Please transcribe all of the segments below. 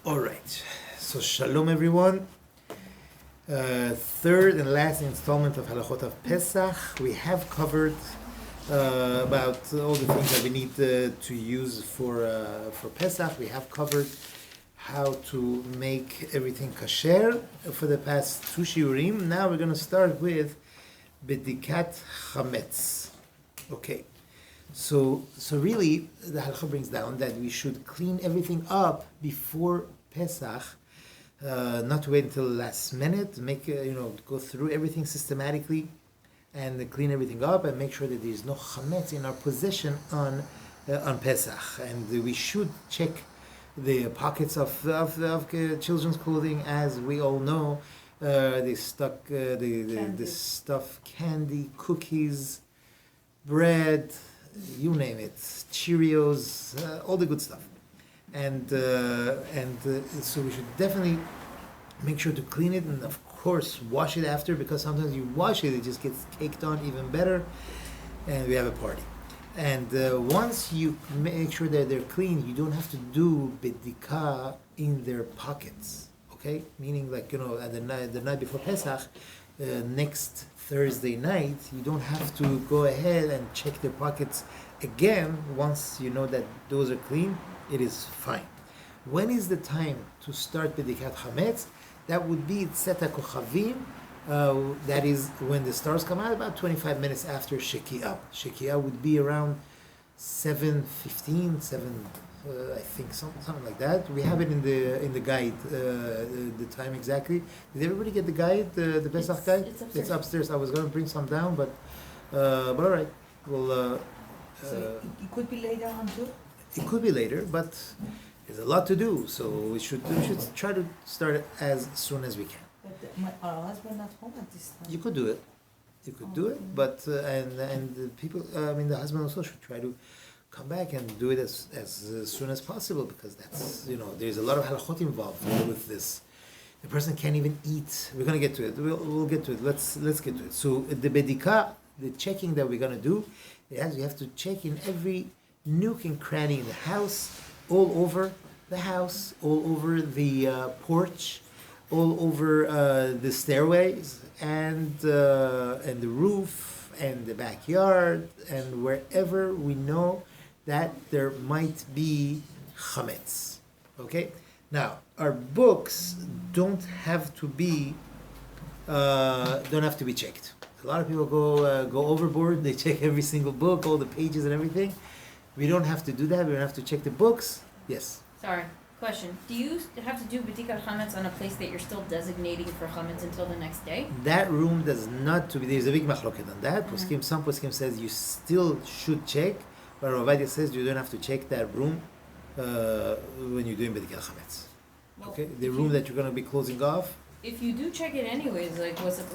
All right, so shalom everyone. Third and last installment of Halachot of Pesach. We have covered about all the things that we need to use for Pesach. We have covered how to make everything kasher for the past two shiurim. Now we're going to start with Bedikat Chametz. Okay. So really, the halakha brings down that we should clean everything up before Pesach, not to wait until the last minute. Go through everything systematically, and clean everything up, and make sure that there is no chametz in our possession on Pesach. And we should check the pockets of children's clothing, as we all know. They stuck the stuff, candy, cookies, bread. You name it, Cheerios, all the good stuff, and so we should definitely make sure to clean it, and of course wash it after, because sometimes you wash it, it just gets caked on even better, and we have a party. And once you make sure that they're clean, you don't have to do bedika in their pockets. Okay, meaning at the night before Pesach, next Thursday night, you don't have to go ahead and check their pockets again. Once you know that those are clean, it is fine. When is the time to start Bedikat Chametz? That would be Tzet HaKochavim. That is when the stars come out, about 25 minutes after Shekiah. Shekiah would be around 7:15, I think something like that. We have it in the guide, the time exactly. Did everybody get the guide, the Pesach guide? It's upstairs. I was going to bring some down, but all right. Well, so it could be later on too. It could be later, but there's a lot to do, so we should try to start it as soon as we can. But our husband not home at this time. You could do it. You could do it, but and the people. The husband also should try to come back and do it as soon as possible, because that's, there's a lot of halachot involved with this. The person can't even eat. We're gonna get to it. We'll get to it. Let's get to it. So the bedika, the checking that we're gonna do, we have to check in every nook and cranny in the house, all over the house, all over the porch, all over the stairways, and the roof, and the backyard, and wherever we know that there might be chametz. Okay? Now, our books don't have to be checked. A lot of people go overboard. They check every single book, all the pages and everything. We don't have to do that. We don't have to check the books. Yes. Sorry. Question. Do you have to do Bedikat Chametz on a place that you're still designating for Chametz until the next day? That room does not to be. There's a big machloket on that. Some poskim says you still should check, but Rav Ovadia says you don't have to check that room when you're doing Bedikat Chametz. Okay, the room that you're going to be closing off. If you do check it anyways,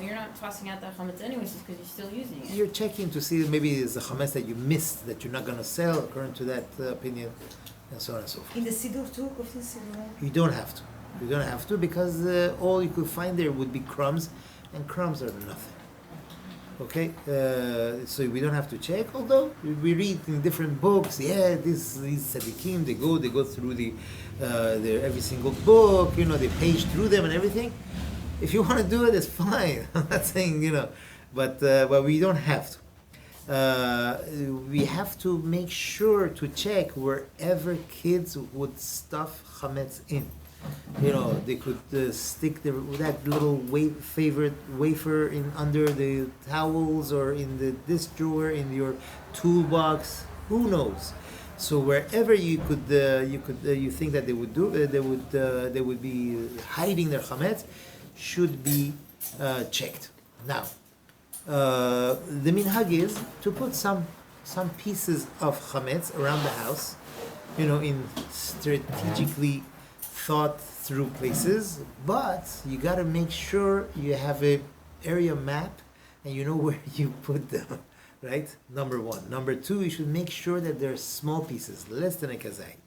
you're not tossing out that Chametz anyways, because you're still using it. You're checking to see maybe it's a Chametz that you missed, that you're not going to sell according to that opinion, and so on and so forth. In the Siddur too, of the Siddur? You don't have to. You don't have to, because all you could find there would be crumbs, and crumbs are nothing. Okay, so we don't have to check. Although we read in different books, these tzaddikim, they go through their every single book. They page through them and everything. If you want to do it, it's fine. I'm not saying but we don't have to. We have to make sure to check wherever kids would stuff chametz in. They could stick that little favorite wafer in under the towels, or in this drawer in your toolbox. Who knows? So wherever you think that they would do, they would be hiding their chametz, should be checked. Now, the minhag is to put some pieces of chametz around the house, in strategically thought through places, but you got to make sure you have a area map and you know where you put them, right? Number one. Number two, you should make sure that they're small pieces, less than a kazay.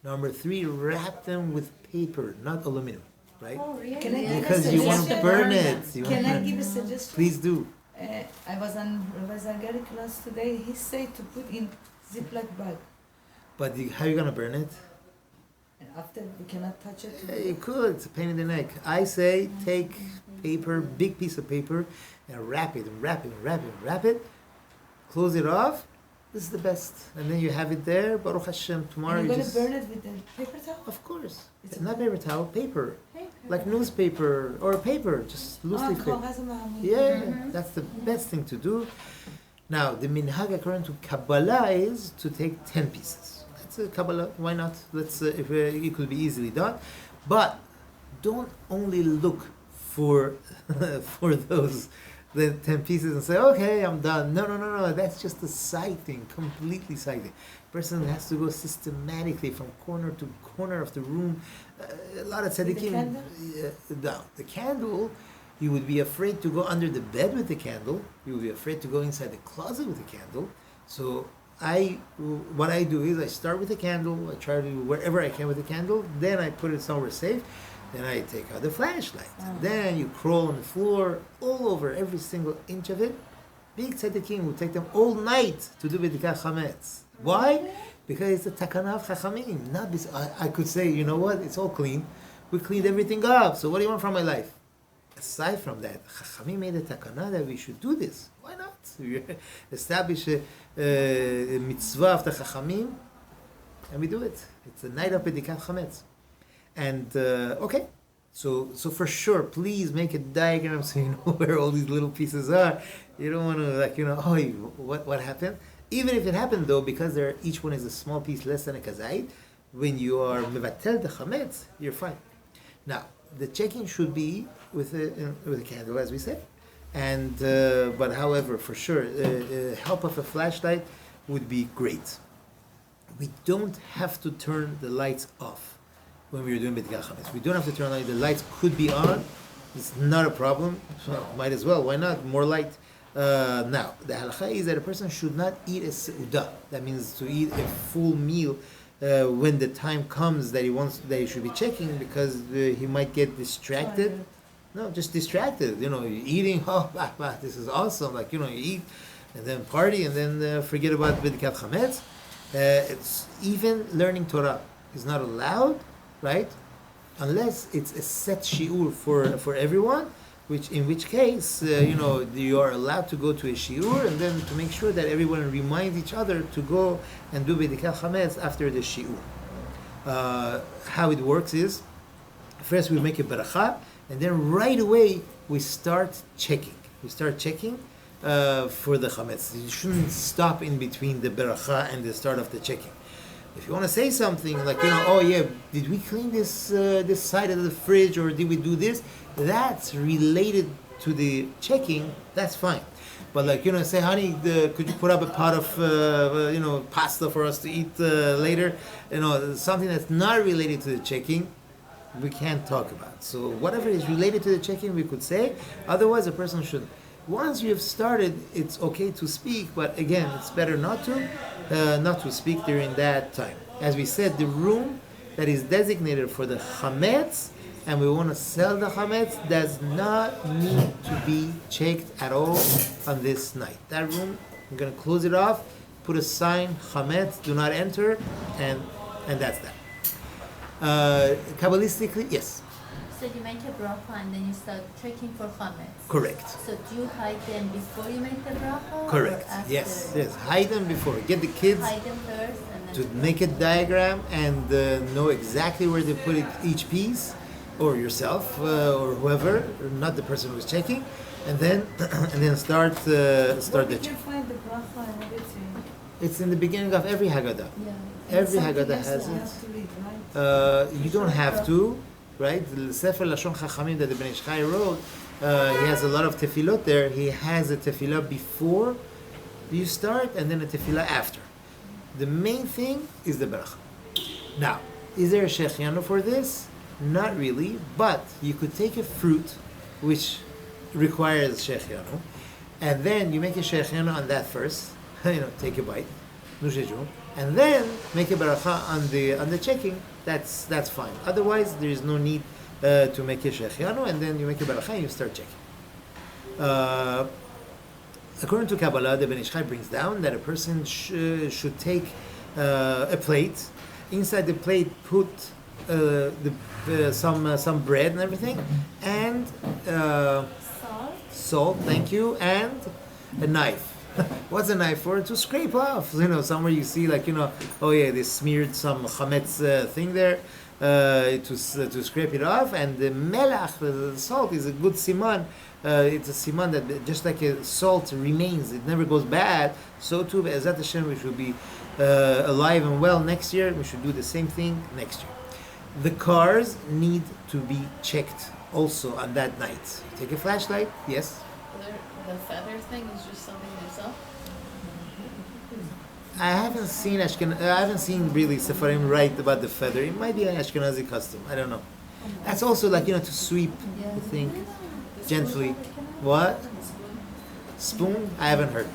Number three, wrap them with paper, not aluminum, right? Oh, really? Can I because you want to burn it. Can I give a suggestion? Please do. I was on Rabbi Zangari class today. He said to put in Ziploc bag. But how are you going to burn it? after we cannot touch it. Yeah, you could. It's a pain in the neck. I say take paper, big piece of paper, and wrap it and wrap it and wrap it and wrap it. Close it off. This is the best. And then you have it there. Baruch Hashem. Tomorrow And you you're just. gonna burn it with the paper towel? Of course. It's It's not paper towel, paper. Hey, Like newspaper or paper, just loose leaf paper. Yeah, that's the best thing to do. Now, the minhag according to Kabbalah is to take 10 pieces. That's a Kabbalah. Why not? Let's. If it could be easily done, but don't only look for for those the 10 pieces and say, okay, I'm done. No. That's just a side thing, completely side thing. Person has to go systematically from corner to corner of the room. A lot of tzaddikim. No, the candle. You would be afraid to go under the bed with the candle. You would be afraid to go inside the closet with the candle. So what I do is I start with the candle. I try to do wherever I can with the candle. Then I put it somewhere safe. Then I take out the flashlight. Then you crawl on the floor, all over every single inch of it. Big tzaddikim will take them all night to do bedikat chametz. Why? Because it's a takana of chachamim. Not this. I could say, you know what? It's all clean. We cleaned everything up. So what do you want from my life? Aside from that, chachamim made a takana that we should do this. Why not? Establish a mitzvah of the chachamim, and we do it. It's a night of bedikat chametz. And okay, so for sure, please make a diagram so you know where all these little pieces are. You don't want to what happened? Even if it happened though, because each one is a small piece less than a kazait, when you are mevatel the chametz, you're fine. Now the checking should be with a candle, as we said, and but however, for sure, help of a flashlight would be great. We don't have to turn the lights off when we are doing bedikat chametz. We don't have to turn on. The lights could be on. It's not a problem. So might as well. Why not? More light. Now, the halacha is that a person should not eat a seudah. That means to eat a full meal when the time comes that he should be checking, because he might get distracted. No, just distracted. You're eating. Oh, this is awesome. You eat and then party and then forget about bedikat chametz. It's even learning Torah is not allowed. Right? Unless it's a set shiur for everyone, in which case, you are allowed to go to a shiur and then to make sure that everyone reminds each other to go and do bedikat chametz after the shiur. How it works is, first we make a beracha, and then right away we start checking. For the chametz. You shouldn't stop in between the beracha and the start of the checking. If you want to say something like, oh yeah, did we clean this side of the fridge, or did we do this? That's related to the checking. That's fine. But say, honey, could you put up a pot of pasta for us to eat later? Something that's not related to the checking, we can't talk about. So whatever is related to the checking, we could say. Otherwise, a person shouldn't. Once you have started, it's okay to speak, but again, it's better not to speak during that time. As we said, the room that is designated for the chametz, and we want to sell the chametz, does not need to be checked at all on this night. That room, I'm going to close it off, put a sign, chametz, do not enter, and that's that. Kabbalistically, yes. So you make a bracha and then you start checking for chametz. Correct. So do you hide them before you make the bracha? Correct. Or after? Yes. Hide them before. Get the kids Hide them first and then to make a diagram and know exactly where to put each piece, or yourself or whoever, or not the person who's checking, and then start the Where did check. you find the bracha and everything? It's in the beginning of every Haggadah. yeah. Every Something Haggadah else has that you it. have to read, right? You don't have to, right? The Sefer Lashon Chachamim that the Ben Ish Chai wrote, he has a lot of tefillot there. He has a tefillah before you start and then a tefillah after. The main thing is the bracha. Now, is there a shechianu for this? Not really, but you could take a fruit which requires shechianu, and then you make a shechianu on that first. Take a bite, and then make a baracha on the checking. That's fine. Otherwise, there is no need to make a shechianu, and then you make a baracha and you start checking. According to Kabbalah, the Ben Ish Chai brings down that a person should take a plate. Inside the plate, put some bread and everything, and Salt. salt. Thank you, and a knife. What's a knife for? To scrape off. Somewhere you see oh yeah, they smeared some chametz thing there to scrape it off, and the melach, the salt, is a good siman. It's a siman that just like a salt remains, it never goes bad. So too, Be'ezat Hashem, we should be alive and well next year. We should do the same thing next year. The cars need to be checked also on that night. Take a flashlight, yes. The feather thing is just something they sell? I haven't seen really Sepharim write about the feather. It might be an Ashkenazi custom. I don't know. That's also to sweep the thing gently. What? Spoon? I haven't heard.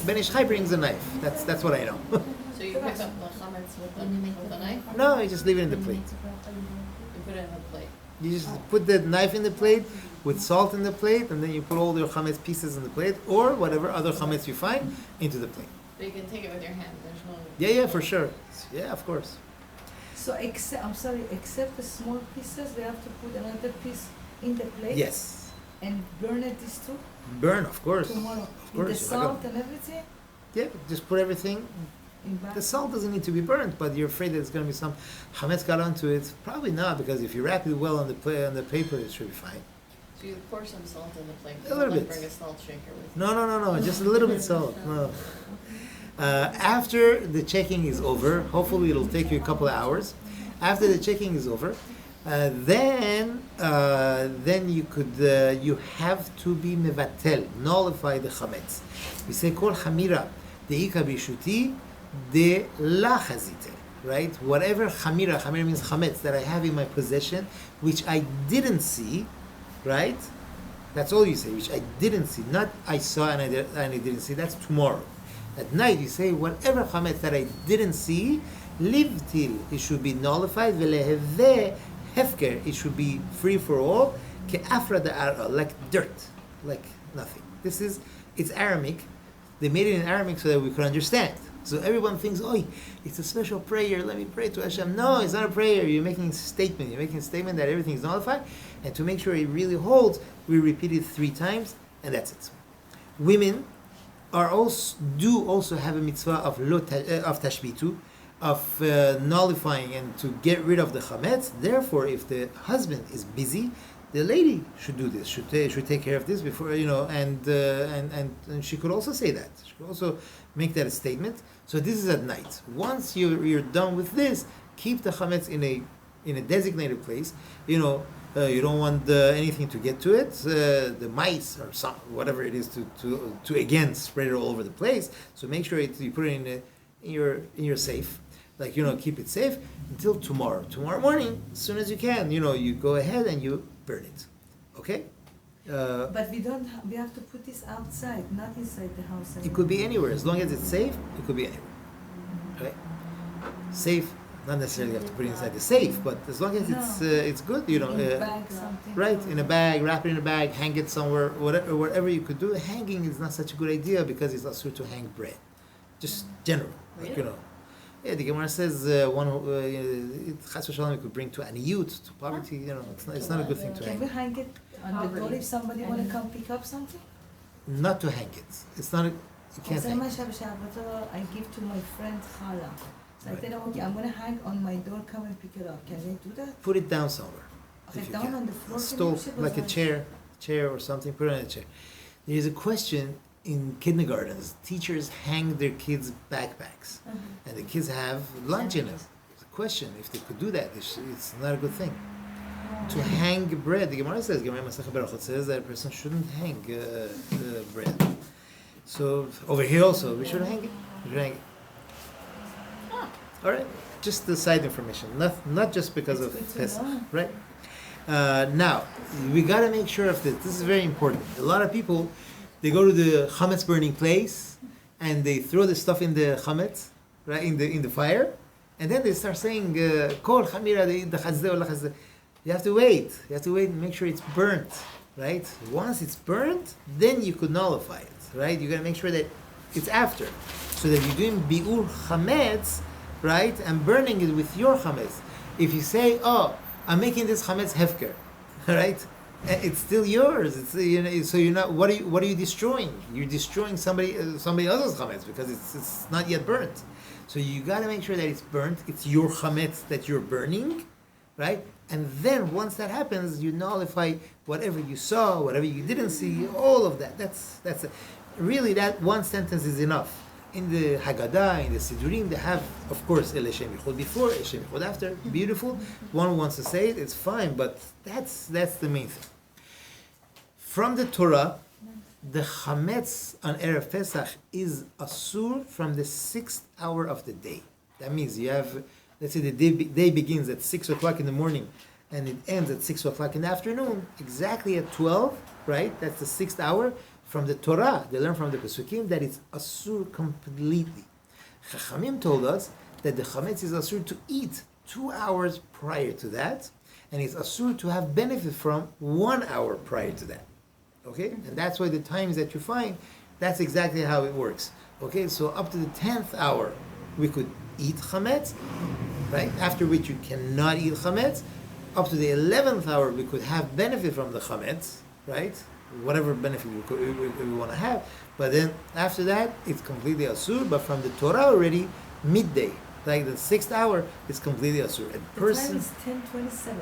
Ben Ish Chai brings a knife. That's what I know. So you pick up the chametz with a knife? No, you just leave it in the plate. You put it in the plate. You just put the knife in the plate with salt in the plate, and then you put all your chametz pieces in the plate, or whatever other chametz you find, into the plate. But you can take it with your hand. There's no. Yeah, for sure. Yeah, of course. So except the small pieces, they have to put another piece in the plate. Yes. And burn it these two Burn, of course. tomorrow. Of With course. the you're not salt and everything. Yeah, just put everything. In back. The salt doesn't need to be burnt, but you're afraid that it's going to be some chametz got onto it. Probably not, because if you wrap it well on the paper, it should be fine. So you pour some salt in the plate. A little Don't bit. Bring a salt shaker with you. No, just a little bit salt. No. After the checking is over, hopefully it'll take you a couple of hours. After the checking is over, then you have to be mevatel, nullify the chametz. We say kol chamira deika bishuti de la chazite, right? Whatever chamira means chametz, that I have in my possession, which I didn't see, right? That's all you say, which I didn't see, not I saw and I didn't see. That's tomorrow. At night you say whatever chametz that I didn't see, live till it should be nullified. Veleheveh hefker, it should be free for all. Ke'afra da'ara, like dirt, like nothing. It's Aramaic. They made it in Aramaic so that we could understand. So everyone thinks, oh, it's a special prayer, let me pray to Hashem. No, it's not a prayer. You're making a statement. You're making a statement that everything is nullified. And to make sure it really holds, we repeat it 3 times, and that's it. Women do also have a mitzvah of tashbitu, of nullifying and to get rid of the chametz. Therefore, if the husband is busy, the lady should do this, should take care of this before, and she could also say that. She could also make that a statement. So this is at night. Once you're done with this, keep the chametz in a designated place. You don't want anything to get to it. The mice or whatever it is to again spread it all over the place. So make sure you put it in your safe. Keep it safe until tomorrow. Tomorrow morning, as soon as you can, you go ahead and you burn it. Okay? But we have to put this outside, not inside the house. It could be anywhere. As long as it's safe, it could be anywhere. Okay? Safe, not necessarily have to put it inside the safe, but as long as it's good, in a bag, something. right, in a bag, wrap it in a bag, hang it somewhere, whatever you could do. Hanging is not such a good idea because it's also to hang bread. Just general, Yeah, the Gemara says one who Chas v'Shalom could bring to aniyut, to poverty. It's not a good thing to Can hang. we hang it on the door if somebody want to come pick up something? Not to hang it. It's not. You can't hang. I give to my friend Chala. So I tell them, okay, I'm going to hang on my door, come and pick it up. Can they do that? Put it down somewhere. Okay, if you down can. on the floor. A stool, like a chair or something. Put it on a chair. There is a question in kindergartens. Teachers hang their kids' backpacks, and the kids have lunch in it. It's a question if they could do that. It's not a good thing. To hang bread, the Gemara says, Gemara Masechet Berachot says that a person shouldn't hang bread. So over here also, we should hang it. We should hang it. All right, just the side information, not just because of pesach, right? Now we got to make sure of this. This is very important. A lot of people, they go to the chametz burning place and they throw the stuff in the chametz, right, in the fire, and then they start saying kol chamira the chazdeh or la chazdeh. You have to wait. You have to wait and make sure it's burnt, right? Once it's burnt, then you could nullify it, right? You got to make sure that it's after, so that you're doing biur chametz, right, and burning it with your chametz. If you say, "Oh, I'm making this chametz hefker," right? It's still yours. It's so you're not. What are you destroying? You're destroying somebody else's chametz because it's not yet burnt. So you got to make sure that it's burnt. It's your chametz that you're burning, right? And then once that happens, you nullify whatever you saw, whatever you didn't see, all of that. That's really that one sentence is enough. In the Haggadah, in the Sidurim, they have, of course, El Hashem Yichud before, El Hashem Yichud after. Beautiful. One wants to say it, it's fine, but that's the main thing. From the Torah, the chametz on Erev Pesach is asur from the 6th hour of the day. That means you have, let's say the day begins at 6 o'clock in the morning and it ends at 6 o'clock in the afternoon, exactly at 12, right? That's the 6th hour. From the Torah, they learn from the Pesukim that it's asur completely. Chachamim told us that the chametz is asur to eat 2 hours prior to that, and it's asur to have benefit from 1 hour prior to that. Okay? And that's why the times that you find, that's exactly how it works. Okay? So up to the 10th hour, we could eat chametz, right? After which you cannot eat chametz. Up to the 11th hour, we could have benefit from the chametz, right? Whatever benefit we want to have, but then after that it's completely asur. But from the Torah already, midday, like the 6th hour, is completely asur. And The time is 10:27.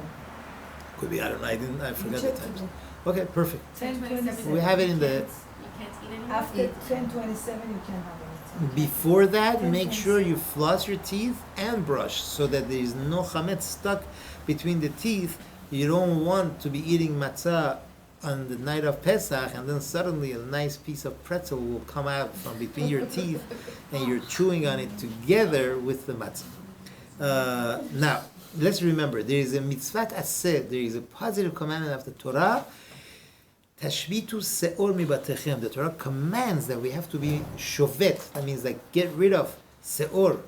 could be, I don't know, I forgot the Check times. today. Okay, perfect. 10:27. We have it in the You can't eat anymore? After 10:27, you can have it. before that. 10, Make sure 27. you floss your teeth and brush so that there is no chametz stuck between the teeth. You don't want to be eating matzah on the night of Pesach, and then suddenly a nice piece of pretzel will come out from between your teeth, and you're chewing on it together with the matzah. Now, let's remember, there is a mitzvat aseh, there is a positive commandment of the Torah. Tashbitu se'or mibatechem. The Torah commands that we have to be shovet. That means like get rid of se'or,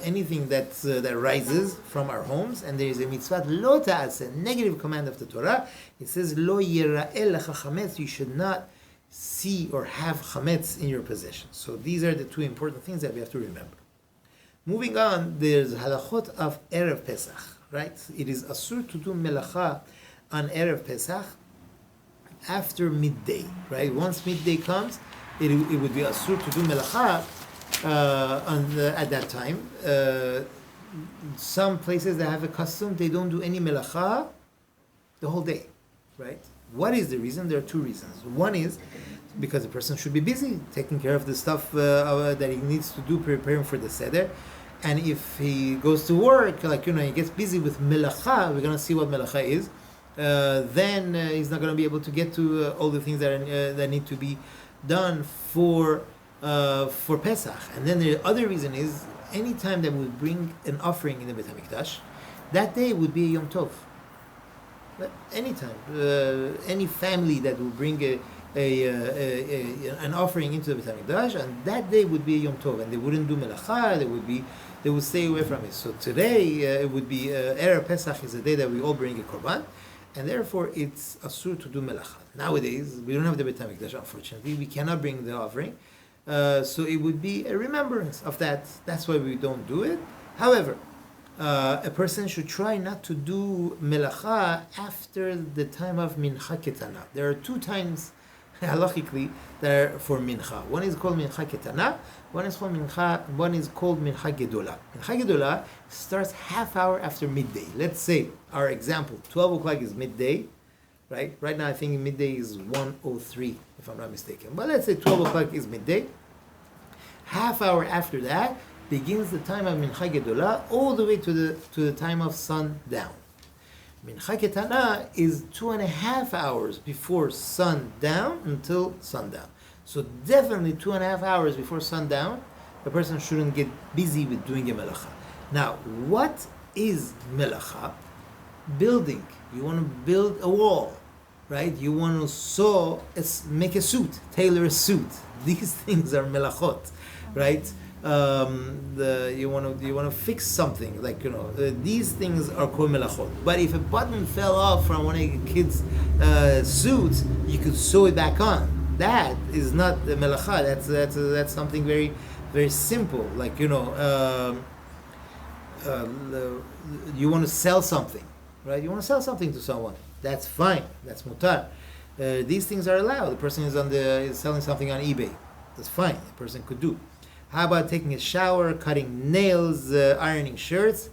anything that rises from our homes. And there is a mitzvah lo ta'aseh, negative command of the Torah. It says lo yira'el lecha chametz. You should not see or have chametz in your possession. So these are the two important things that we have to remember. Moving on, there's halachot of Erev Pesach, right? It is asur to do melacha on Erev Pesach after midday, right? Once midday comes, it would be asur to do melacha at that time. Some places that have a custom, they don't do any melacha the whole day, right? What is the reason? There are two reasons. One is because the person should be busy taking care of the stuff that he needs to do, preparing for the seder. And if he goes to work, he gets busy with melacha, we're going to see what melacha is, then he's not going to be able to get to all the things that need to be done for Pesach. And then the other reason is, any time that we bring an offering in the Beit HaMikdash, that day would be a Yom Tov. But anytime, any family that will bring an offering into the Beit HaMikdash, and that day would be a Yom Tov, and they wouldn't do melacha, they would stay away from it. So today, it would be, Erev Pesach is the day that we all bring a korban, and therefore it's asur to do melacha. Nowadays, we don't have the Beit HaMikdash, unfortunately, we cannot bring the offering, so it would be a remembrance of that. That's why we don't do it. However, a person should try not to do melacha after the time of mincha ketana. There are two times halachically that are for mincha. One is called mincha ketana. One is called mincha gedola. Mincha gedola starts half hour after midday. Let's say our example, 12 o'clock is midday, right? Right now I think midday is 1:03 if I'm not mistaken. But let's say 12 o'clock is midday. Half hour after that begins the time of mincha gedola all the way to the time of sundown. Mincha ketana is 2.5 hours before sundown until sundown. So definitely 2.5 hours before sundown, the person shouldn't get busy with doing a melacha. Now, what is melacha? Building. You want to build a wall, right? You want to make a suit, tailor a suit. These things are melachot, right? You want to fix something, these things are called melachot. But if a button fell off from one of your kids' suits, you could sew it back on. That is not the melacha. That's something very, very simple. you want to sell something, right? You want to sell something to someone. That's fine. That's mutar. These things are allowed. The person is selling something on eBay. That's fine. The person could do. How about taking a shower, cutting nails, ironing shirts?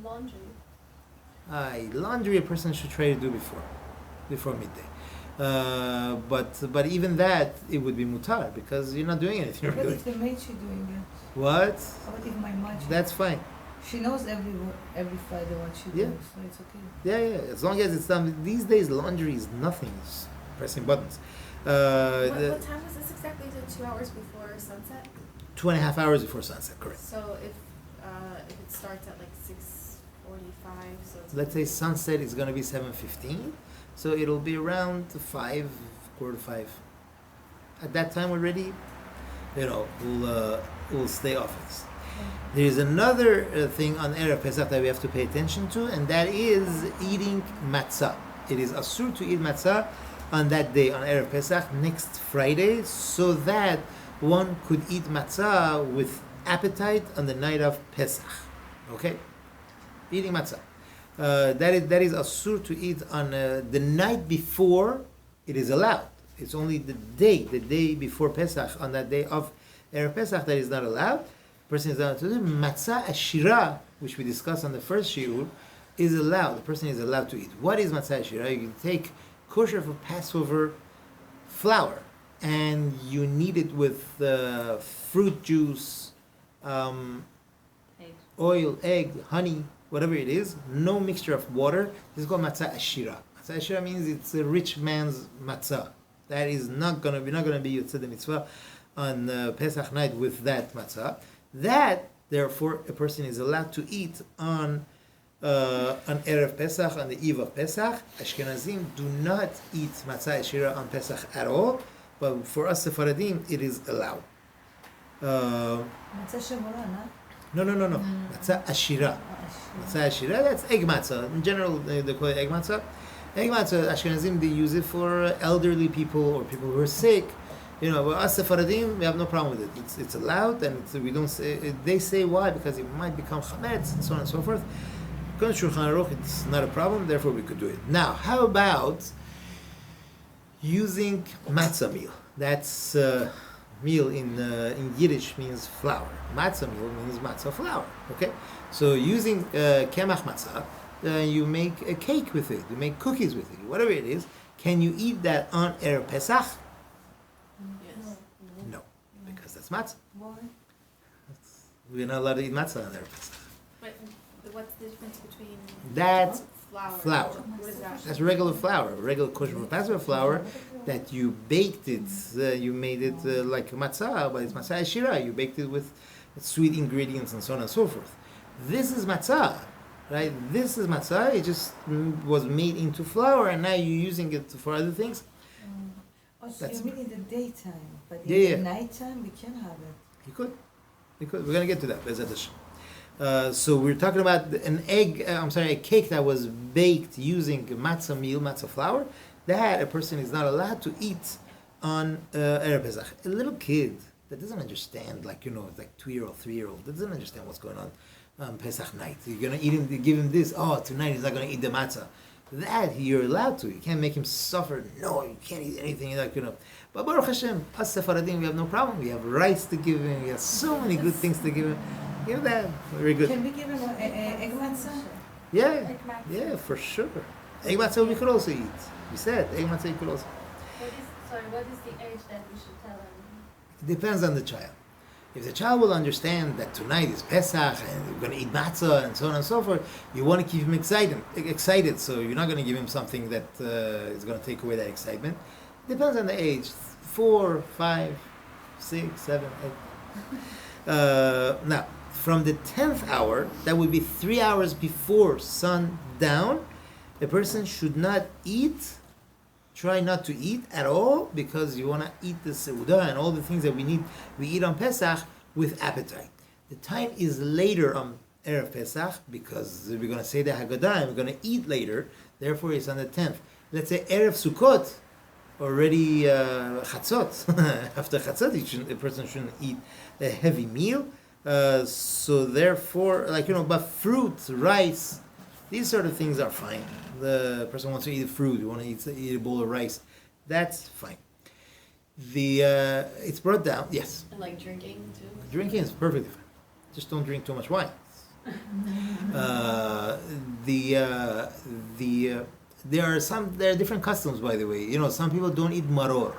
Laundry. Laundry a person should try to do before midday. But even that, it would be mutar because you're not doing anything What really. if the maid she's doing it? What? What if my mom? That's fine. She knows every Friday what she Yeah. does, so it's okay. Yeah. As long as it's done. These days, laundry is nothing. It's pressing buttons. What time was this exactly? Is it 2 hours before sunset? 2.5 hours before sunset, correct. So if it starts at like 6:45, so it's Let's say sunset is going to be 7:15, so it'll be around 5, quarter to 5. At that time already, we'll stay off this. There is another thing on Erev Pesach that we have to pay attention to, and that is eating matzah. It is asur to eat matzah on that day, on Erev Pesach, next Friday, so that one could eat matzah with appetite on the night of Pesach. Okay? Eating matzah. That is asur to eat on the night before. It is allowed. It's only the day before Pesach, on that day of Erev Pesach, that is not allowed. Person is allowed to do matzah ashira, which we discussed on the first shiur, is allowed. The person is allowed to eat. What is matzah ashira? You can take kosher for Passover flour, and you knead it with fruit juice, oil, egg, honey, whatever it is. No mixture of water. This is called matzah ashira. Matzah ashira means it's a rich man's matzah. That is not gonna be yotzei the mitzvah on Pesach night with that matzah. That, therefore, a person is allowed to eat on Erev Pesach, on the eve of Pesach. Ashkenazim do not eat matzah ashira on Pesach at all, but for us Sephardim, it is allowed. Matzah shemura, no? No. Matzah ashira. Matzah ashira, that's egg matzah. In general, they call it egg matzah. Egg matzah, Ashkenazim, they use it for elderly people or people who are sick. But us Sephardim, we have no problem with it. It's allowed, and we don't say. They say why? Because it might become chametz and so on and so forth. According to Shulchan Aruch, it's not a problem. Therefore, we could do it. Now, how about using matzah meal? That's meal in Yiddish means flour. Matzah meal means matzah flour. Okay, so using kemach matzah, you make a cake with it. You make cookies with it. Whatever it is, can you eat that on Erev Pesach? Yes. No, because that's matzah. Why? We're not allowed to eat matzah on Erev Pesach. But what's the difference between That's flour? flour. What is that? That's regular flour, regular kosher for Passover flour that you baked it. You made it like matzah, but it's matzah ashira. You baked it with sweet ingredients and so on and so forth. This is matzah, right? This is matzah. It just was made into flour, and now you're using it for other things. Oh, so That's- you mean in the daytime, but in Yeah. the nighttime we can have it. You could. We're gonna get to that. Be'ezrat Hashem. So we're talking about a cake that was baked using matzah meal, matzah flour. That a person is not allowed to eat on Erev Pesach. A little kid that doesn't understand, like 2-year-old, 3-year-old, that doesn't understand what's going on Pesach night. You're gonna give him this. Oh, tonight he's not gonna eat the matzah. That you're allowed to. You can't make him suffer. No, you can't eat anything. But Baruch Hashem, us Sephardim, we have no problem. We have rice to give him. We have so many good things to give him. Give that. Very good. Can we give him an egg matzah? Yeah, Egg matzah. yeah, for sure. Egg matzah we could also eat. We said egg matzah you could also. What is the age that we should tell them? It depends on the child. If the child will understand that tonight is Pesach and we're going to eat matzah and so on and so forth, you want to keep him excited. So you're not going to give him something that is going to take away that excitement. Depends on the age. 4, 5, 6, 7, 8. Now, from the 10th hour, that would be 3 hours before sundown, a person should not eat. Try not to eat at all, because you want to eat the seudah and all the things that we eat on Pesach with appetite. The time is later on Erev Pesach, because we're going to say the Haggadah and we're going to eat later, therefore it's on the 10th. Let's say Erev Sukkot, already Chatzot. After Chatzot, a person shouldn't eat a heavy meal. So therefore, but fruit, rice, these sort of things are fine. The person wants to eat fruit, you want to eat a bowl of rice, that's fine. It's brought down, yes. And like drinking too. Drinking is perfectly fine. Just don't drink too much wine. There are different customs, by the way. Some people don't eat maror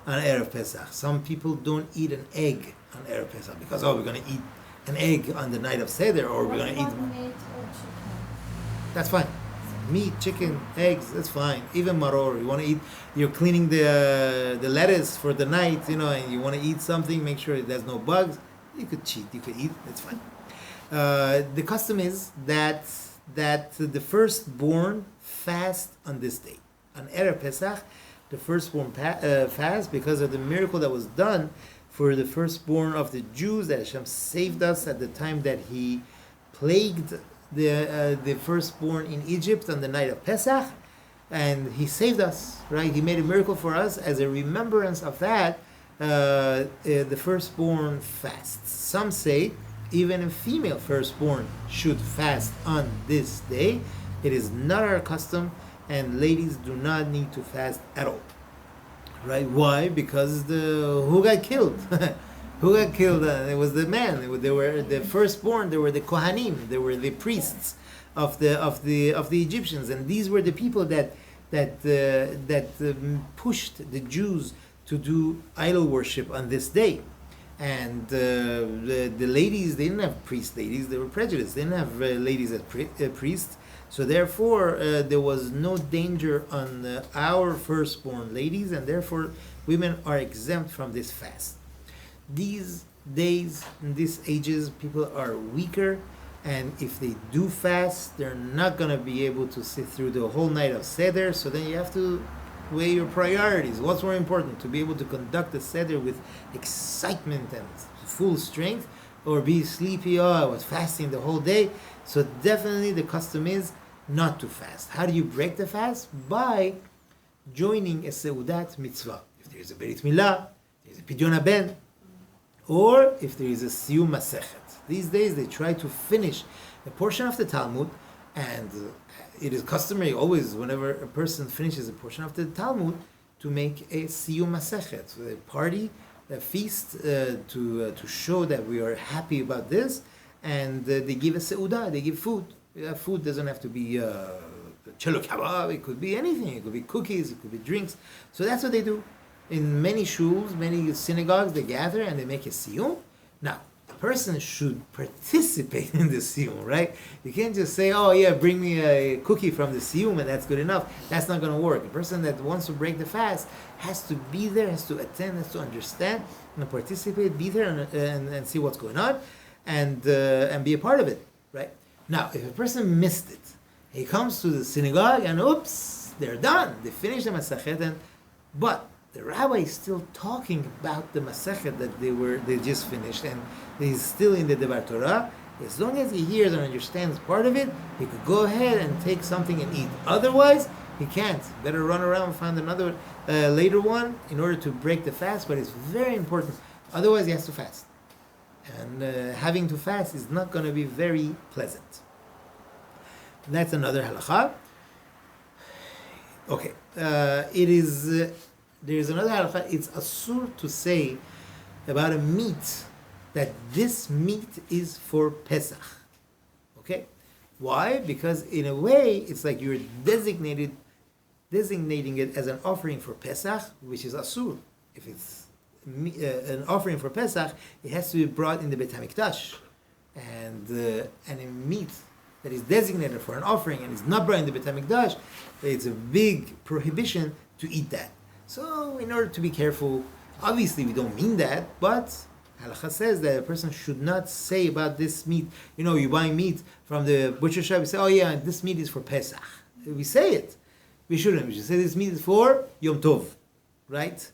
on Erev Pesach. Some people don't eat an egg on Erev Pesach because we're going to eat an egg on the night of Seder, or we're going to eat. Meat or chicken? That's fine. Meat, chicken, eggs, that's fine. Even maror, you want to eat. You're cleaning the lettuce for the night, and you want to eat something. Make sure there's no bugs. You could cheat. You could eat. It's fine. The custom is that the firstborn fast on this day. On Erev Pesach, the firstborn fast because of the miracle that was done for the firstborn of the Jews, that Hashem saved us at the time that He plagued the firstborn in Egypt on the night of Pesach, and He saved us, right? He made a miracle for us. As a remembrance of that, the firstborn fasts. Some say even a female firstborn should fast on this day. It is not our custom, and ladies do not need to fast at all. Right? Why? Because who got killed? Who got killed? It was the man. They were the firstborn. They were the Kohanim. They were the priests of the Egyptians, and these were the people that pushed the Jews to do idol worship on this day. And the ladies, they didn't have priest ladies. They were prejudiced. They didn't have ladies as priests. So therefore, there was no danger on our firstborn ladies, and therefore women are exempt from this fast. These days, in these ages, people are weaker, and if they do fast, they're not going to be able to sit through the whole night of Seder, so then you have to weigh your priorities. What's more important, to be able to conduct the Seder with excitement and full strength, or be sleepy, I was fasting the whole day? So definitely the custom is not to fast. How do you break the fast? By joining a Seudat mitzvah. If there is a Berit Milah, there is a Pidyon HaBen, or if there is a Siyum Masechet. These days they try to finish a portion of the Talmud, and it is customary always whenever a person finishes a portion of the Talmud to make a Siyum Masechet, so a party, a feast, to show that we are happy about this, and they give a Seudah, they give food. Food doesn't have to be chelo kebab, it could be anything, it could be cookies, it could be drinks. So that's what they do. In many shuls, many synagogues, they gather and they make a siyum. Now, a person should participate in the siyum, right? You can't just say, bring me a cookie from the siyum and that's good enough. That's not going to work. A person that wants to break the fast has to be there, has to attend, has to understand and participate, be there and see what's going on and be a part of it, right? Now, if a person missed it, he comes to the synagogue and oops, they're done. They finished the Masechet, but the rabbi is still talking about the Masechet that they just finished, and he's still in the Devar Torah. As long as he hears and understands part of it, he could go ahead and take something and eat. Otherwise, he can't. Better run around and find another later one in order to break the fast, but it's very important. Otherwise, he has to fast. And having to fast is not going to be very pleasant. That's another halakha. Okay, there is another halakha. It's asur to say about a meat that this meat is for Pesach. Okay, why? Because in a way, it's like you're designating it as an offering for Pesach, which is asur. If it's an offering for Pesach, it has to be brought in the Beit HaMikdash, and a meat that is designated for an offering and is not brought in the Beit HaMikdash, it's a big prohibition to eat that. So, in order to be careful, obviously we don't mean that, but Halakha says that a person should not say about this meat. You buy meat from the butcher shop, you say, this meat is for Pesach. We say it. We shouldn't. We should say this meat is for Yom Tov, right?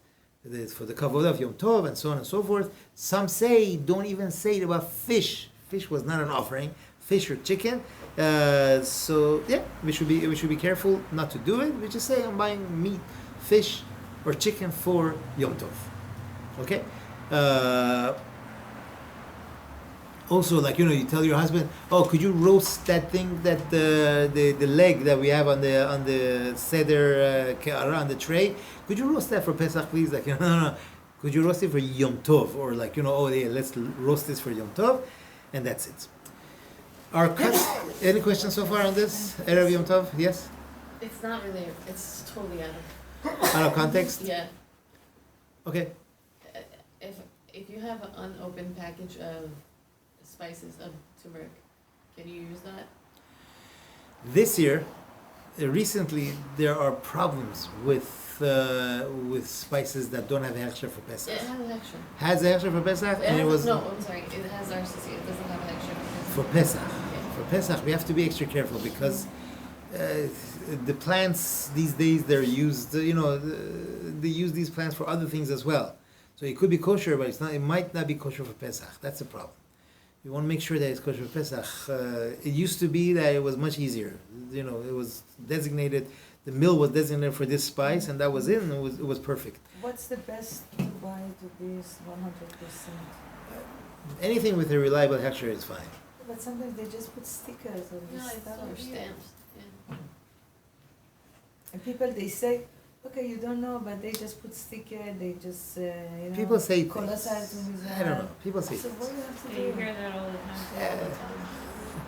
It's for the kavod of Yom Tov, and so on and so forth. Some say, don't even say it about fish. Fish was not an offering, fish or chicken. We should be careful not to do it. We just say, I'm buying meat, fish, or chicken for Yom Tov. Okay? Also, like, you tell your husband, oh, could you roast that thing, that the leg that we have on the seder ke'ara on the tray? Could you roast that for Pesach, please? Like, no. Could you roast it for Yom Tov? Or like, oh, yeah, let's roast this for Yom Tov, and that's it. Any questions so far on this? Erev Yom Tov? Yes? It's not really, it's totally out Out of context? of, yeah. Okay. If you have an unopened package of spices of turmeric, can you use that? This year, recently, there are problems with spices that don't have hechsher for Pesach. Yeah, it has an extra. Has a hechsher for Pesach, and it was No, I'm sorry, it has RCC, it doesn't have an extra. for Pesach. Yeah. For Pesach, we have to be extra careful because the plants these days they're used. They use these plants for other things as well. So it could be kosher, but it might not be kosher for Pesach. That's the problem. You want to make sure that it's kosher for Pesach. It used to be that it was much easier. It was designated. The mill was designated for this spice, and that was it. And it was perfect. What's the best to buy to this 100%? Anything with a reliable hechsher is fine. But sometimes they just put stickers on No, this it's stuff. or stamps, yeah. And people, they say, okay, you don't know, but they just put sticker, they just, People say colossal things. to his I don't know. People say So things. what do you have to Yeah, you do? hear that all the time. All the time.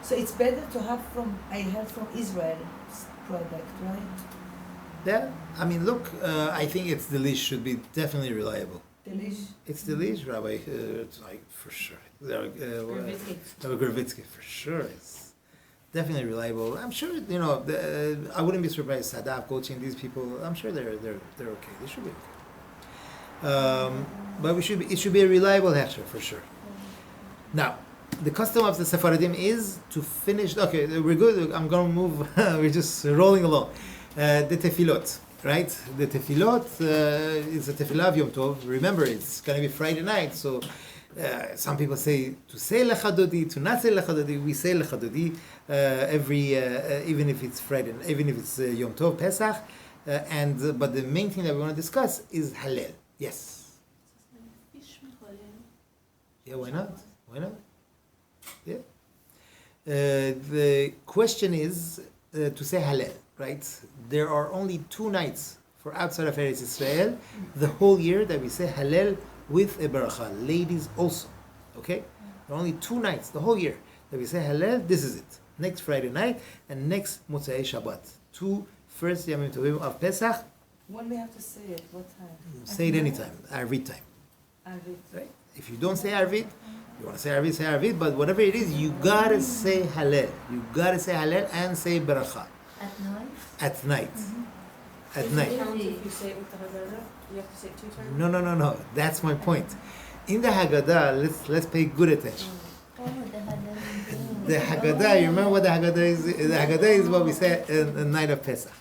So it's better to have I heard from Israel product, right? Yeah, I mean, look, I think it's delish should be definitely reliable. Delish. It's delish, Rabbi. It's like for sure. Gravitsky. Rabbi Gravitsky, for sure. It's definitely reliable. I'm sure. I wouldn't be surprised. Sadaf, coaching these people. I'm sure they're okay. They should be okay. But it should be a reliable hechsher for sure. Now, the custom of the Sephardim is to finish. Okay, we're good. I'm gonna move. We're just rolling along. The tefillot, right? The tefillot is a tefillah of Yom Tov. Remember, it's going to be Friday night, so some people say to say lechadodi, to not say lechadodi. We say lechadodi every, even if it's Friday, even if it's Yom Tov, Pesach, but the main thing that we want to discuss is Hallel. Yes. Yeah, why not? Why not? Yeah. The question is to say Hallel. Right? There are only 2 nights for outside of Eretz Israel the whole year that we say Hallel with a baracha. Ladies also. Okay? There are only 2 nights the whole year that we say Hallel. This is it. Next Friday night and next Motzei Shabbat. 2 first Yamim Tovim of Pesach. When we have to say it, what time? Say it anytime. Arvit time. Arvit. Right? If you don't say Arvit, you want to say Arvit, but whatever it is, you gotta say Hallel. You gotta say Hallel and say baracha. At night? At night. Mm-hmm. At night. If you say it with the Haggadah, you have to say it 2 times? No. That's my point. In the Haggadah, let's pay good attention. Oh, the Haggadah. The Haggadah, you remember what the Haggadah is? The Haggadah is what we say in the night of Pesach.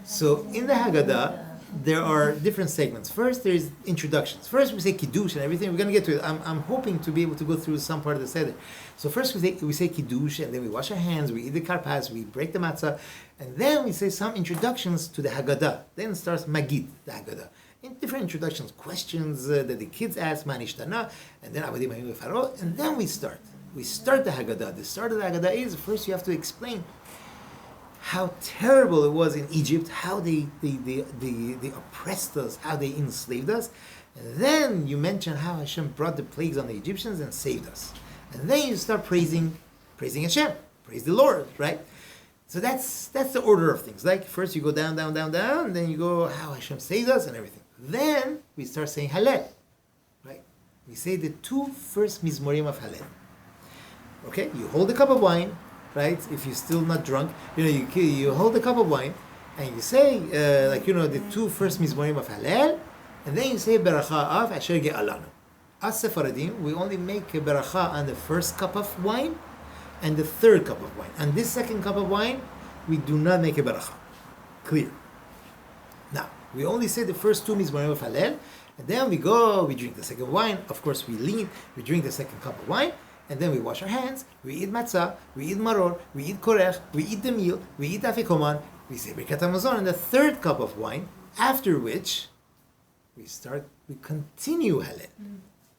So in the Haggadah, there are different segments. First, there's introductions. First, we say Kiddush and everything. We're going to get to it. I'm hoping to be able to go through some part of the Seder. So first, we say Kiddush, and then we wash our hands, we eat the karpas, we break the matzah, and then we say some introductions to the Haggadah. Then starts Magid, the Haggadah. In different introductions, questions that the kids ask, Manishtana, and then Avadim Hayim Faro, and then we start. We start the Haggadah. The start of the Haggadah is, first you have to explain how terrible it was in Egypt, how they oppressed us, how they enslaved us. And then you mention how Hashem brought the plagues on the Egyptians and saved us. And then you start praising Hashem, praise the Lord, right? So that's the order of things. Like first you go down, and then you go how Hashem saved us and everything. Then we start saying Hallel, right? We say the 2 first Mizmorim of Hallel. Okay, you hold a cup of wine, right? If you're still not drunk, you hold a cup of wine and you say, the 2 first Mizmorim of Hallel, and then you say Beracha of Asher Ge'alanu. As Sephardim, we only make a Beracha on the first cup of wine and the 3rd cup of wine. And this 2nd cup of wine, we do not make a Beracha. Clear. Now, we only say the first 2 Mizmorim of Hallel, and then we drink the 2nd wine. Of course, we drink the 2nd cup of wine, and then we wash our hands, we eat matzah, we eat maror, we eat korech, we eat the meal, we eat afikoman, we say Birkat HaMazon, and the 3rd cup of wine, after which we continue Hallel.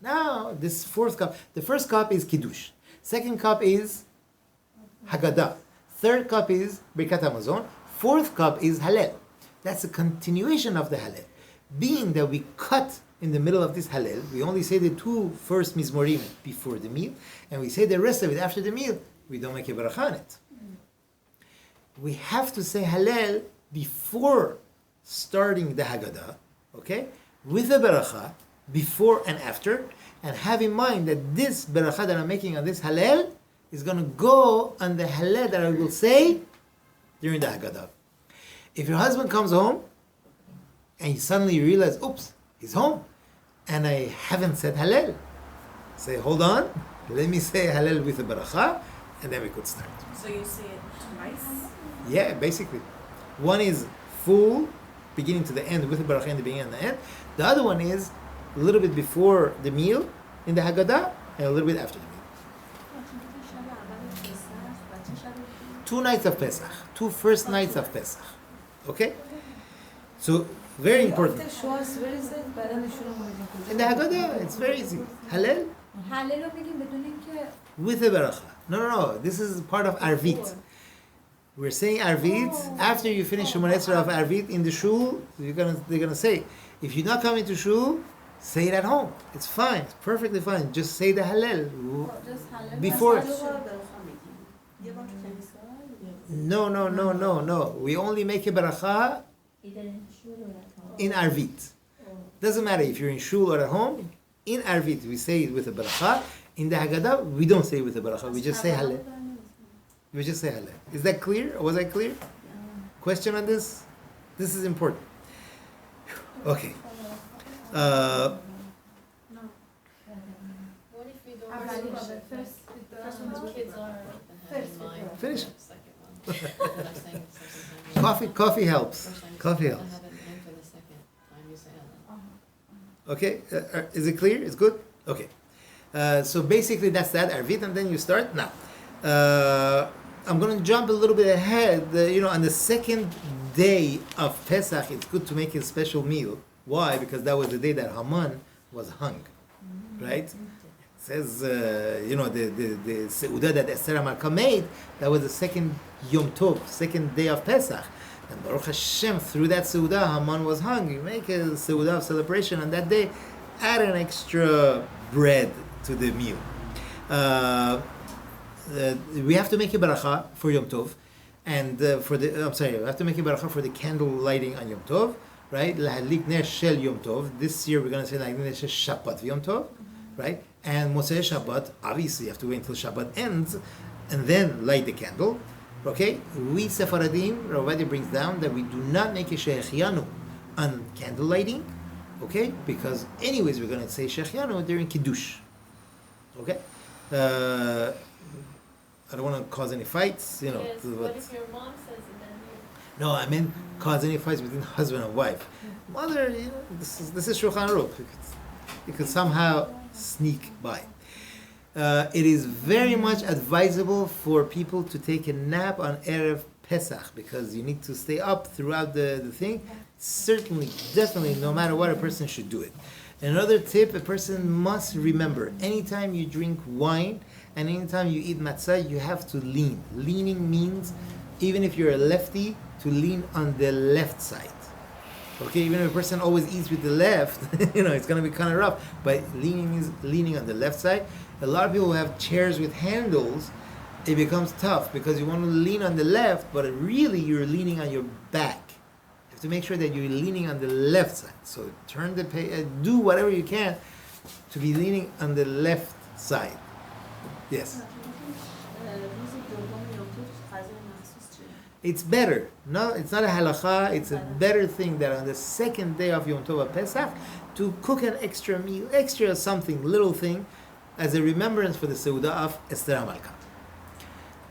Now, this 4th cup, the first cup is Kiddush. Second cup is Haggadah. Third cup is Birkat Hamazon. Fourth cup is Hallel. That's a continuation of the Hallel. Being that we cut in the middle of this Hallel, we only say the two first Mizmorim before the meal, and we say the rest of it after the meal. We don't make a beracha on it. We have to say Hallel before starting the Haggadah, okay, with a beracha before and after, and have in mind that this beracha that I'm making on this Hallel is going to go on the Hallel that I will say during the Haggadah. If your husband comes home and you suddenly realize, oops, he's home, and I haven't said Hallel, say, hold on, let me say Hallel with a beracha, and then we could start. So you say it twice? Yeah, basically. One is full, beginning to the end, with the beracha in the beginning and the end. The other one is a little bit before the meal in the Haggadah, and a little bit after the meal. 2 nights of Pesach. 2 first nights of Pesach. Okay? So, very important. After Shoas, where is it? بعدين شنو In the Haggadah, it's very easy. Hallel حلل رو بگیم بدون اینکه with the beracha. No. This is part of Arvit. We're saying Arvit. After you finish Shemon Esrei of Arvit in the shul, they're gonna say, if you're not coming to shul, say it at home. It's fine. It's perfectly fine. Just say the Hallel before. No. We only make a beracha in Arvit. Doesn't matter if you're in shul or at home. In Arvit, we say it with a beracha. In the Haggadah, we don't say it with a beracha. We just say Hallel. We just say Hallel. Is that clear? Was I clear? Question on this? This is important. Okay. What if we don't أولي finish بابا it? first one The kids are in mind. Finish. Second one. I'm saying something. Coffee helps. First time you Coffee say, helps. I have an end for the second time you say Hallel. Okay, is it clear? It's good? Okay. So basically that's that, Arvit, and then you start. Now, I'm going to jump a little bit ahead. On the second day of Pesach, it's good to make a special meal. Why? Because that was the day that Haman was hung. Right? It says, the Seudah that Esther HaMalka made, that was the second Yom Tov, second day of Pesach. And Baruch Hashem, through that Seudah, Haman was hung. You make a Seudah of celebration on that day, add an extra bread to the meal. We have to make a beracha for Yom Tov, and we have to make a beracha for the candle lighting on Yom Tov, right? Lahadlik ner shel Yom Tov. This year we're going to say lahadlik ner shel Shabbat Yom Tov, right? And Motzei Shabbat, obviously you have to wait until Shabbat ends, and then light the candle. Okay? We Sephardim, Ravadi brings down that we do not make a shechianu on candle lighting, okay? Because anyways we're going to say shechianu during Kiddush. Okay? I don't want to cause any fights, Yes, what if your mom says it then you... No, I mean cause any fights between husband and wife. Mother, this is Shulchan Aruch. You could somehow sneak by. It is very much advisable for people to take a nap on Erev Pesach because you need to stay up throughout the thing. Certainly, definitely, no matter what, a person should do it. Another tip, a person must remember, anytime you drink wine and anytime you eat matzah, you have to lean. Leaning means, even if you're a lefty, to lean on the left side. Okay, even if a person always eats with the left, it's going to be kind of rough, but leaning is leaning on the left side. A lot of people who have chairs with handles, it becomes tough because you want to lean on the left, but really you're leaning on your back. To make sure that you're leaning on the left side. So turn do whatever you can to be leaning on the left side. Yes. It's better. No, it's not a halacha. It's a better thing that on the second day of Yom Tov Pesach to cook an extra meal, extra something, little thing, as a remembrance for the Seudah of Esther HaMalka.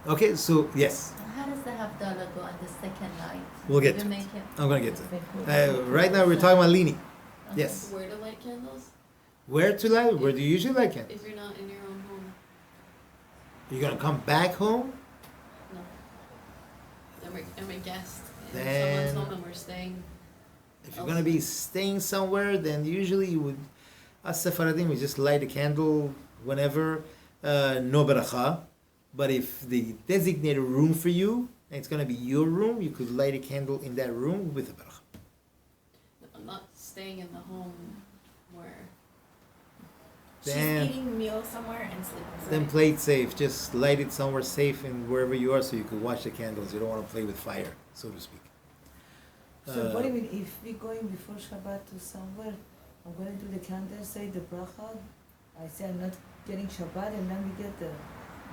Okay, so yes. How does the Havdalah go on the second night? We'll get to it. I'm going to get to it. Right now we're talking about leaning. Yes. Where to light candles? Where to light? Where do you usually light candles? If you're not in your own home. You're going to come back home? No. I'm a guest. And Then- someone's home and we're staying. If you're going to be staying somewhere, then usually you would, us Sephardim, we just light a candle whenever. no beracha. But if they designate a room for you, and it's going to be your room, you could light a candle in that room with a beracha. I'm not staying in the home where. Then- She's eating a meal somewhere and sleeping. Then play it safe. Just light it somewhere safe and wherever you are so you could watch the candles. You don't want to play with fire, so to speak. So what do you mean, if we're going before Shabbat to somewhere, I'm gonna do the candle, say the bracha, I say I'm not getting Shabbat, and then we get the...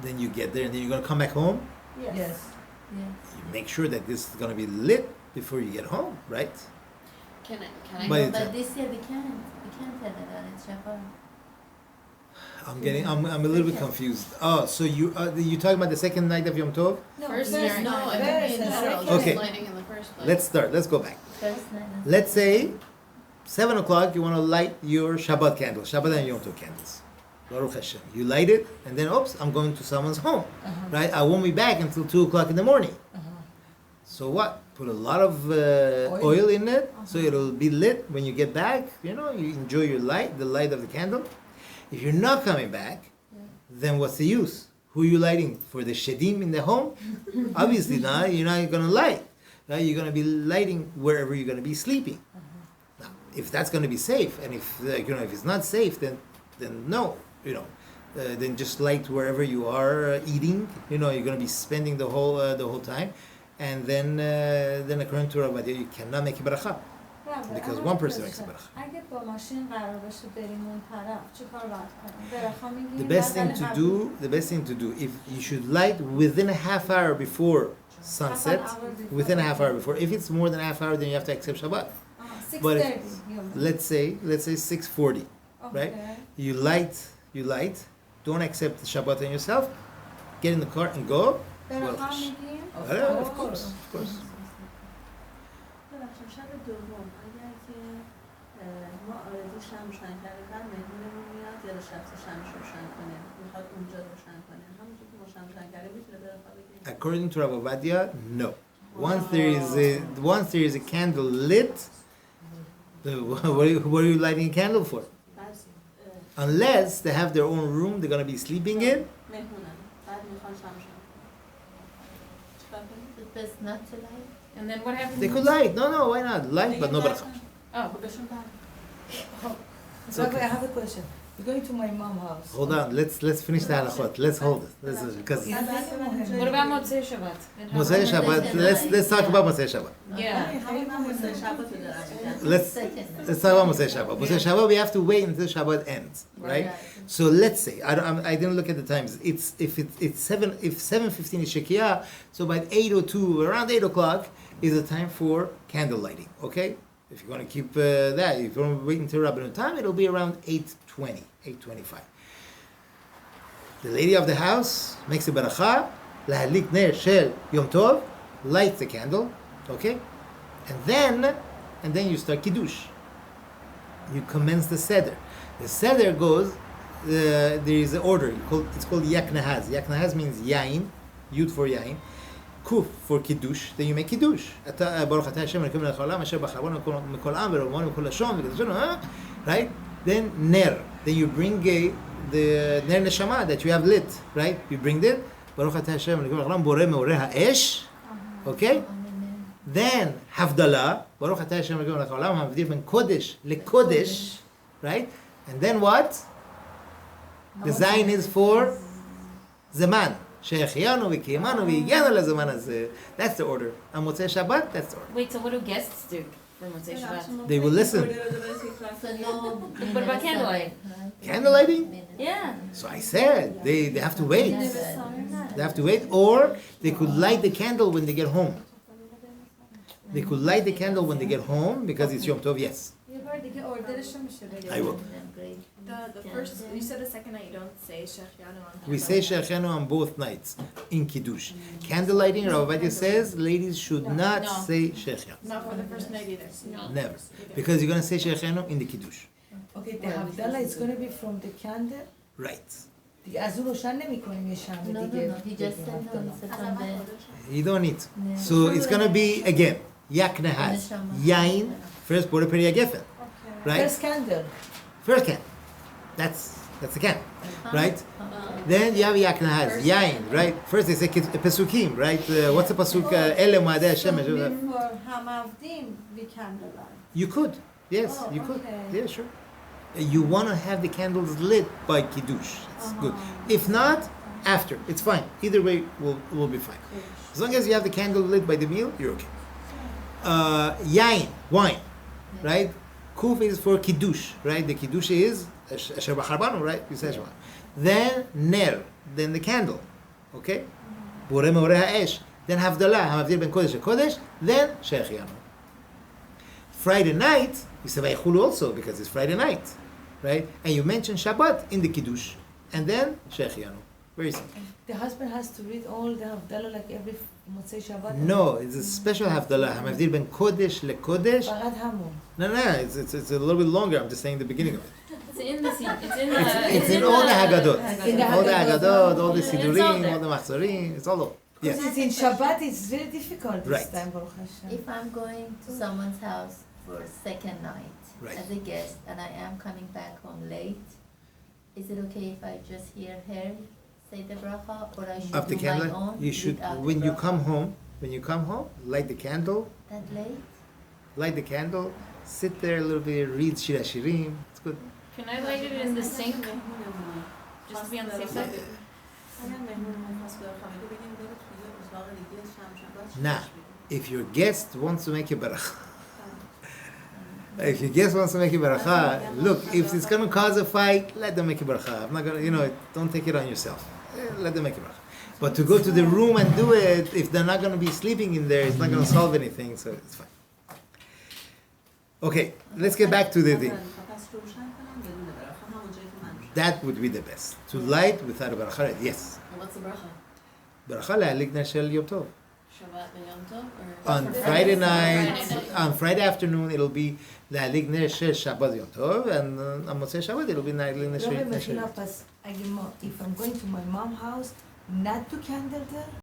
Then you get there and then you're going to come back home. Yes. Yes. You make sure that this is going to be lit before you get home, right? Can I But go? it's- But this year we can't tell it that it's Shabbat. I'm a little bit confused. Oh, so you talking about the second night of Yom Tov? No, First first year, No, night, I mean in first general, night. just Okay. lighting in the first place. Let's start. Let's go back. First night. Let's say 7 o'clock you want to light your Shabbat candle, Shabbat and Yom Tov candles. Baruch Hashem. You light it and then oops, I'm going to someone's home. Uh-huh. Right? I won't be back until 2 o'clock in the morning. Uh-huh. So what? Put a lot of oil in it, so it'll be lit when you get back. You know, you enjoy your light, the light of the candle. If you're not coming back, then what's the use? Who are you lighting for? The shedim in the home? Obviously not. You're not gonna light. Right? You're gonna be lighting wherever you're gonna be sleeping. Now, if that's gonna be safe, and if if it's not safe, then no. Then just light wherever you are eating. You're gonna be spending the whole time. And then according to Rabbi, you cannot make a bracha because one person makes a bracha. اگه با ماشین قرار باشه بریم اون طرف چیکار باید کنیم؟ برخا میگیم The best thing to do, if you should light within a half hour before sunset, within a half hour before. If it's more than a half hour, then you have to accept Shabbat. But if, let's say 6:40, right? You light. Don't accept the Shabbat on yourself. Get in the car and go. برخا Well, میگیم Of course. ببخشید شب دوم اگر که ما آرزو شمع روشن کردیم بعد مهمونمون میاد یا شب شمعش روشن کنه میخواد اونجا روشن کنه همونجور که ما شمع روشن کردیم میتونه بره خوابه بگیره According to Rabbi Ovadia, no. Once there is a candle lit, what are you lighting a candle for? بعد Unless they have their own room they're going to be sleeping in. مهمونم بعد میخوان شمع روشن کنه چیکار کنیم؟ The best not to light. And then what happens? They could light. No, why not? Light, but no bracha. Oh, بهشون بعد It's Rabbi, okay. I have a question. We're going to my mom's house. Hold on, let's finish the halachot. Let's hold it. Because what about Motzei Shabbat? Then how- Mosei Shabbat. Let's talk about Mosei Shabbat. Yeah. همین من حسین شبات رو دارم میگم Let's talk about Mosei Shabbat. Mosei Shabbat, we have to wait until Shabbat ends, right? So let's say I didn't look at the times. It's 7:15 is Shekiah, so by 8:02, around 8 o'clock is the time for candle lighting. Okay, if you're going to keep that, if you want to wait until Rabbanut time, it'll be around 8:20, 8:25. The lady of the house makes a beracha, lahalik ner shel Yom Tov, lights the candle, okay, and then you start kiddush. You commence the seder. The seder goes. There is an order. It's called yak nahaz. Yak nahaz means yain, yud for yain, kuf for kiddush. Then you make kiddush. Baruch atah Hashem Elokeinu melech haolam asher bacharanu mikol am ve'romanu mikol lashon v'kedushaну. Right? Then ner. Then you bring the ner neshama that you have lit. Right? You bring it. Baruch atah Hashem Elokeinu melech haolam borei meoreh ha'esh. Okay? Then havdalah. Baruch atah Hashem Elokeinu melech haolam hamavdil ben kodesh lekodesh. Right? And then what? The zayin is for zaman. She'echianu v'kiyamanu v'yiganu lezaman hazeh. That's the order. On Motzei Shabbat, that's the order. Wait, so what do guests do for Motzei Shabbat? They will listen. So no. What about candlelight? Candle lighting? Yeah. So I said, they have to wait. They have to wait, or they could light the candle when they get home. They could light the candle when they get home because it's Yom Tov, yes. یه بار دیگه اوردرش رو میشه بگیریم. I will. The first, you said the second night you don't say Shechianu on We say Shechianu on both nights in Kiddush. Candle lighting, Rav Ovadia says, ladies should not No. say Shechianu. Not for the first night either. No. Never. Because you're going to say Shechianu in the Kiddush. Okay, the Havdalah is going to be from the candle. Right. دیگه از اون روشن نمی کنیم یه شمع No, دیگه. no, he just said no. He said from the. You don't need to. So it's going to be, again, Yak Nahaz. Yain, first Borei Peri Gefen. Right? First candle. First candle. That's That's the candle, right? Then you have Yaknahaz, Yain, right? First they say Pesukim, right? What's the Pasuk? Ele Moadei Hashem. before Hamavdim, we candlelight. You could, yes, Oh, you could. okay. Yeah, sure. You want to have the candles lit by Kiddush. It's good. If not, after. It's fine. Either way will be fine. As long as you have the candle lit by the meal, you're okay. Yain, wine, right? Kuf is for Kiddush, right? The Kiddush is Asher B'charbanu, right? You say Shema. Then Ner, then the candle, okay? Boreh Meoreh Ha'esh. Then Havdalah, Hamavdil Ben Kodesh LeKodesh. Then Shechianu. Friday night, you say Vayichulu also because it's Friday night, right? And you mention Shabbat in the Kiddush, and then Shechianu. Very simple. The husband has to read all the Havdalah like every Motzei Shabbat? No, it's a special Havdalah. Hamavdil Ben Kodesh LeKodesh. Parad Hamu. No, it's a little bit longer. I'm just saying the beginning of it. It's in the scene. It's It's in all the Haggadot. In the All the Haggadot. Haggadot, all the It's all Sidurim, there. all the Machzorim, it's all over. Because Yes. it's in Shabbat, it's very difficult this Right. time, Baruch Hashem. If I'm going to someone's house for second night Right. as a guest and I am coming back home late, is it okay if I just hear her say the bracha, or I should Of the do my candle, own? you should, without the when you bracha? come home, light the candle, That late? sit there a little bit, read Shir HaShirim, it's good. Can I light it in the sink just to be on the safe side? اگر مهمونمون خواست بره خانگی بگیم بره توی اتاق دیگه شمشون Nah, if your guest wants to make a beracha, if your guest wants to make a beracha, look, if it's going to cause a fight, let them make a beracha. I'm not going to, don't take it on yourself. Let them make a beracha. But to go to the room and do it, if they're not going to be sleeping in there, it's not going to solve anything, so it's fine. Okay, let's get back to the thing. پس روشن کنم بدون براخه همونجایی که من روشن That would be the best. To light without a beracha, yes. And what's the bracha? Beracha le'alik ner shel Yom Tov. Shabbat Yom Tov? Or On Friday night, on Friday afternoon, it'll be le'alik ner shel Shabbat Yom Tov, and on Motzei Shabbat, it'll be le'alik ner לא shel במחילה, פס, if I'm going to my mom's house, not to candle there,